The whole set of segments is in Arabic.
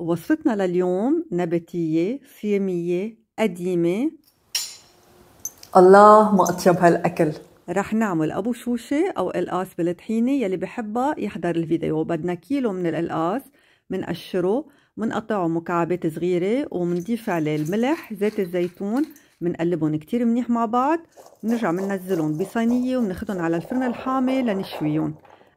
وصفتنا لليوم نباتية صيامية قديمة. الله ما أطيب هالأكل. رح نعمل أبو شوشة أو قلقاس بالطحينة. يلي بحبها يحضر الفيديو. بدنا كيلو من القلقاس، منقشره، منقطعه مكعبات صغيرة، ومنضيف عليه الملح، زيت الزيتون، منقلبهم كتير منيح مع بعض، ونرجع مننزلهم بصينية ومناخدهم على الفرن الحامي لنشويهم.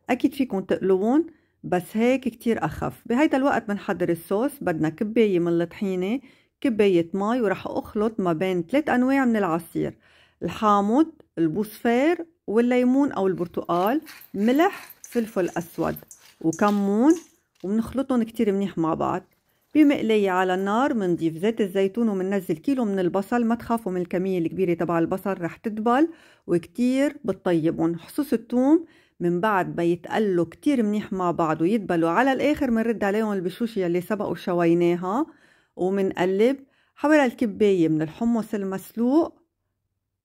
أكيد فيكن تقلوهم بس هيك كتير أخف. بهيدا الوقت منحضر الصوص. بدنا كباية من الطحينة، كباية مي، ورح أخلط ما بين 3 أنواع من العصير: الحامض، البوصفير، والليمون أو البرتقال، ملح، فلفل أسود، وكمون، ومنخلطهم كتير منيح مع بعض. بمقلية على النار منضيف زيت الزيتون ومننزل كيلو من البصل. ما تخافوا من الكمية الكبيرة تبع البصل، رح تدبل وكتير بتطيبهم. حصوص الثوم من بعد ما يتقلوا كتير منيح مع بعض ويدبلوا على الآخر منرد عليهم البشوشة يلي سبقوا شويناها ومنقلب. حوالي الكباية من الحمص المسلوق،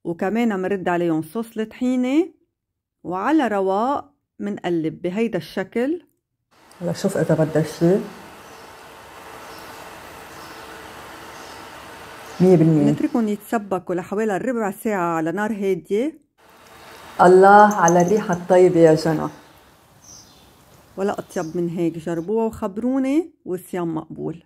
وكمان منرد عليهم صوص الطحينة، وعلى رواق منقلب بهيدا الشكل. هلا شوف إذا بدها شي 100%. نتركهم يتسبكوا لحوالي ربع ساعة على نار هادية. الله على الريحة الطيبة يا جنى. ولا أطيب من هيك. جربوها وخبروني، والصيام مقبول.